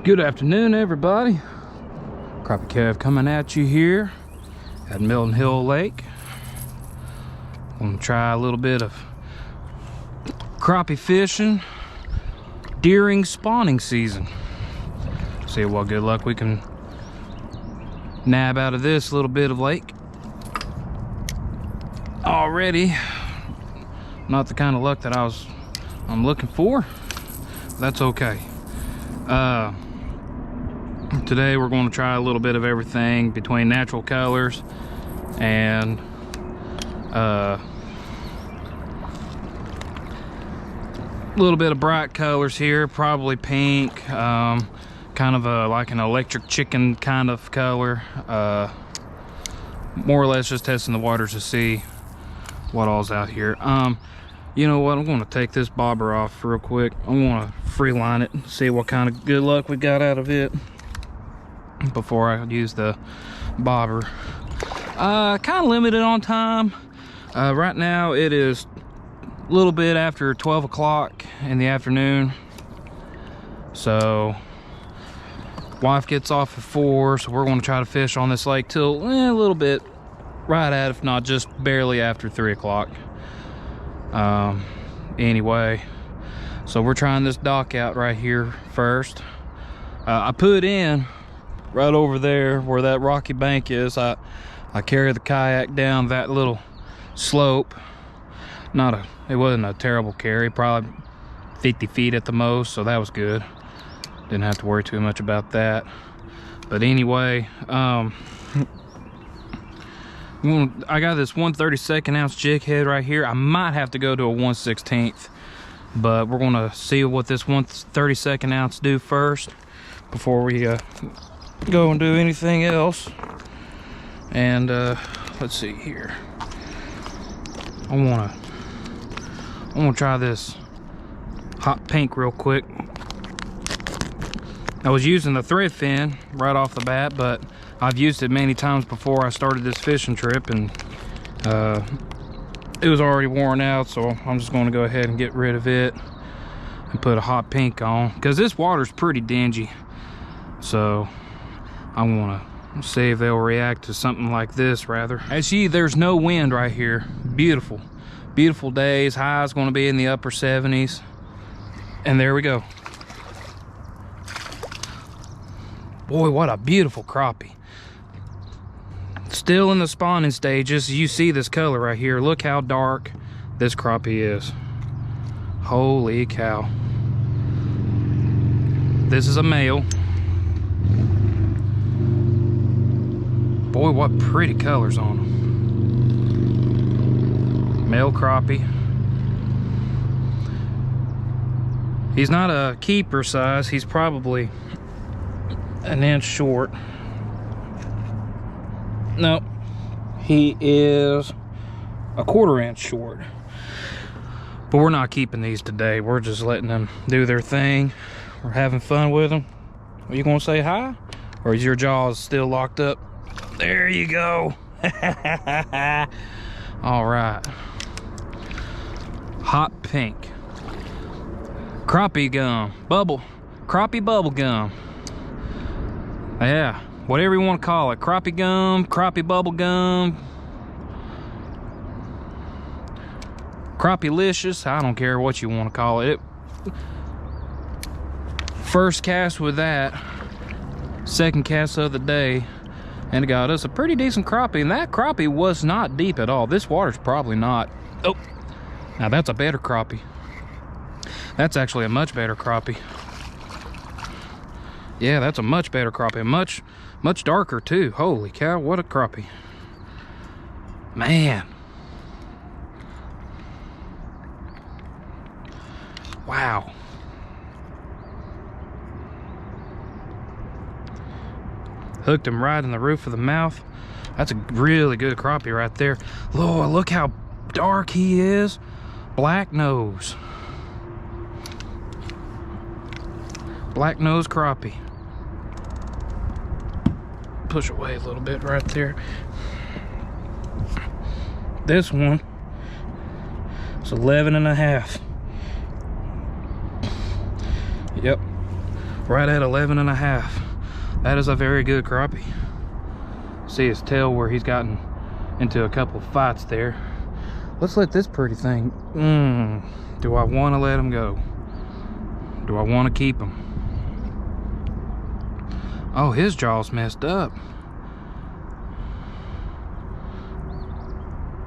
Good afternoon, everybody. Crappie Kev coming at you here at Milton Hill Lake. I'm gonna try a little bit of crappie fishing during spawning season. See what good luck we can nab out of this little bit of lake. Already not the kind of luck that I'm looking for. That's okay. Today we're going to try a little bit of everything between natural colors and a little bit of bright colors here, probably pink, kind of like an electric chicken kind of color. More or less just testing the waters to see what all's out here. You know what, I'm going to take this bobber off real quick. I'm going to free line it and see what kind of good luck we got out of it before I use the bobber. Kind of limited on time. Right now it is a little bit after 12 o'clock in the afternoon, so wife gets off at 4, so we're going to try to fish on this lake till a little bit right at, if not just barely after 3 o'clock. Anyway, so we're trying this dock out right here first. I put in right over there where that rocky bank is. I carry the kayak down that little slope. It wasn't a terrible carry, probably 50 feet at the most, so that was good. Didn't have to worry too much about that. But anyway, I got this 1/32 ounce jig head right here. I might have to go to a 1/16, but we're gonna see what this 1/32 ounce do first before we go and do anything else. And let's see here. I wanna try this hot pink real quick. I was using the thread fin right off the bat, but I've used it many times before I started this fishing trip, and it was already worn out, so I'm just going to go ahead and get rid of it and put a hot pink on, because this water's pretty dingy. So I want to see if they'll react to something like this rather. As see, there's no wind right here. Beautiful days. High is going to be in the upper 70s, and there we go. Boy, what a beautiful crappie. Still in the spawning stages. You see this color right here. Look how dark this crappie is. Holy cow. This is a male. Boy, what pretty colors on them. Male crappie. He's not a keeper size. He's probably an inch short. No, he is a 1/4 inch short. But we're not keeping these today. We're just letting them do their thing. We're having fun with them. Are you gonna say hi? Or is your jaws still locked up? There you go. All right. Hot pink. Crappie gum. Crappie bubble gum. Yeah, whatever you want to call it. Crappie gum, crappie bubble gum, crappie-licious. I don't care what you want to call it. First cast with that, second cast of the day, and it got us a pretty decent crappie. And that crappie was not deep at all. This water's probably not. Oh, now that's a better crappie. That's actually a much better crappie. Yeah, that's a much better crappie. Much darker too. Holy cow, what a crappie. Man. Wow. Hooked him right in the roof of the mouth. That's a really good crappie right there. Lord, look how dark he is. Black nose. Black nose crappie. Push away a little bit right there. This one is 11 and a half. Yep, right at 11.5. That is a very good crappie. See his tail where he's gotten into a couple fights there. Let's let this pretty thing, do I want to let him go? Do I want to keep him? Oh, his jaw's messed up.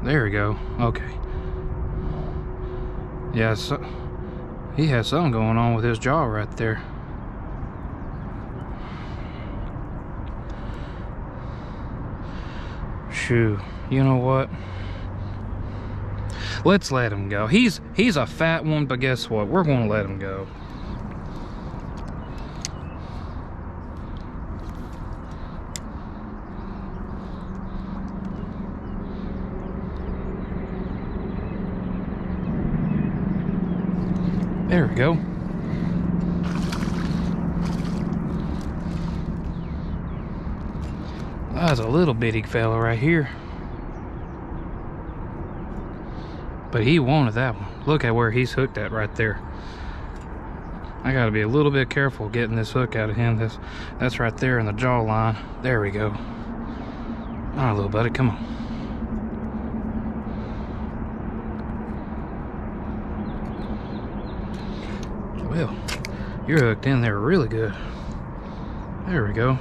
There we go. Okay. Yeah, so he has something going on with his jaw right there. Shoo. You know what? Let's let him go. He's a fat one, but guess what? We're going to let him go. There we go. That's a little bitty fella right here. But he wanted that one. Look at where he's hooked at right there. I gotta be a little bit careful getting this hook out of him. That's right there in the jaw line. There we go. All right, little buddy, come on. Well, you're hooked in there really good. There we go.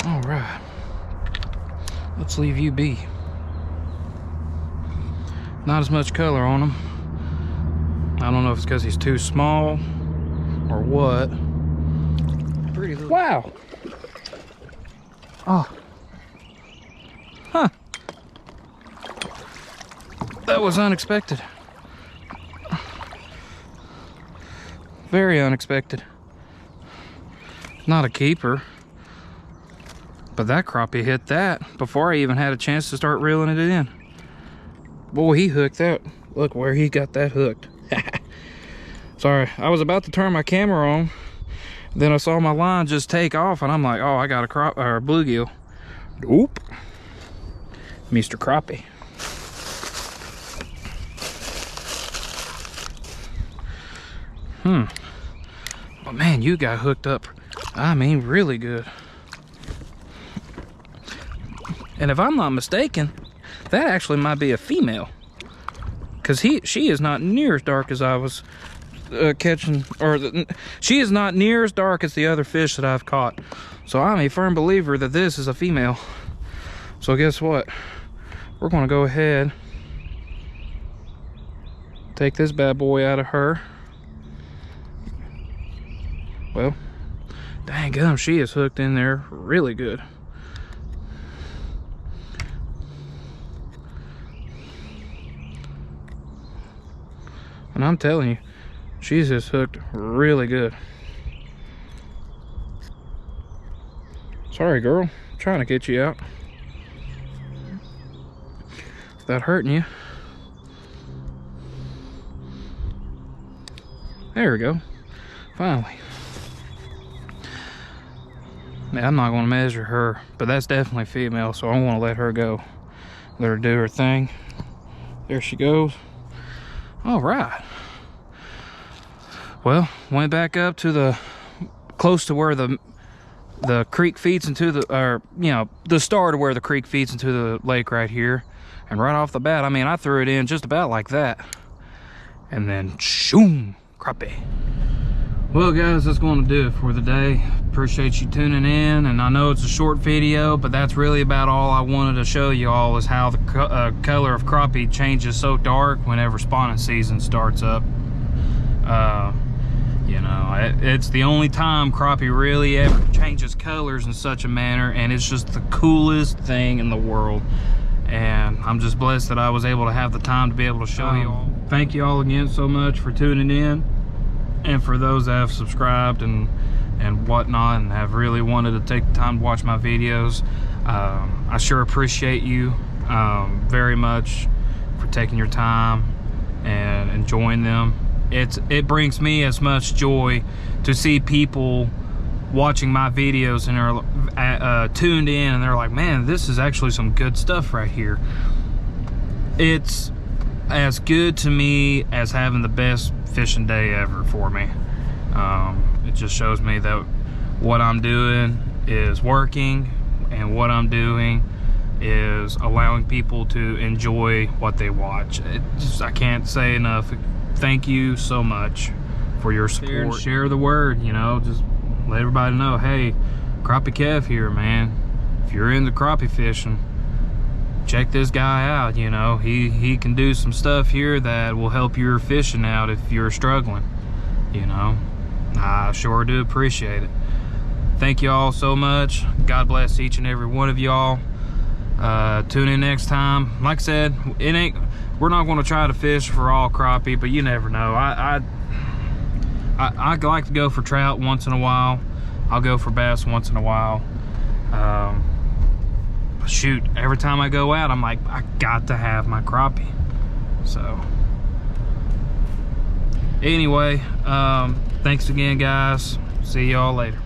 All right, let's leave you be. Not as much color on him. I don't know if it's because he's too small or what. Pretty little. Wow. Oh. Huh. That was unexpected. Very unexpected. Not a keeper. But that crappie hit that before I even had a chance to start reeling it in. Boy, he hooked that. Look where he got that hooked. Sorry, I was about to turn my camera on. Then I saw my line just take off and I'm like, oh, I got a bluegill. Oop. Mr. Crappie. But man, you got hooked up. I mean, really good. And if I'm not mistaken, that actually might be a female, because she is not near as dark as I was catching, or she is not near as dark as the other fish that I've caught. So I'm a firm believer that this is a female. So guess what? We're going to go ahead, take this bad boy out of her. Well, dang gum, she is hooked in there really good. And I'm telling you, she's just hooked really good. Sorry, girl. I'm trying to get you out without hurting you. There we go. Finally. Now, I'm not going to measure her, but that's definitely female, so I want to let her go. Let her do her thing. There she goes. All right. Well, went back up to the close to where the creek feeds into the, or you know, the start of where the creek feeds into the lake right here. And right off the bat, I mean, I threw it in just about like that. And then, shoom, crappie. Well, guys, that's going to do it for the day. Appreciate you tuning in, and I know it's a short video, but that's really about all I wanted to show you all, is how the color of crappie changes so dark whenever spawning season starts up. You know, it's the only time crappie really ever changes colors in such a manner, and it's just the coolest thing in the world. And I'm just blessed that I was able to have the time to be able to show you all. Thank you all again so much for tuning in. And for those that have subscribed and whatnot and have really wanted to take the time to watch my videos, I sure appreciate you very much for taking your time and enjoying them. It brings me as much joy to see people watching my videos and are tuned in, and they're like, man, this is actually some good stuff right here. It's as good to me as having the best fishing day ever for me. It just shows me that what I'm doing is working, and what I'm doing is allowing people to enjoy what they watch. I can't say enough. Thank you so much for your support. Share the word, you know, just let everybody know, hey, Crappie Kev here, man. If you're into crappie fishing, check this guy out. You know, he can do some stuff here that will help your fishing out if you're struggling. You know, I sure do appreciate it. Thank you all so much. God bless each and every one of y'all. Tune in next time. Like I said, we're not going to try to fish for all crappie, but you never know. I like to go for trout once in a while. I'll go for bass once in a while. Shoot, every time I go out, I'm like, I got to have my crappie. So anyway, thanks again, guys. See y'all later.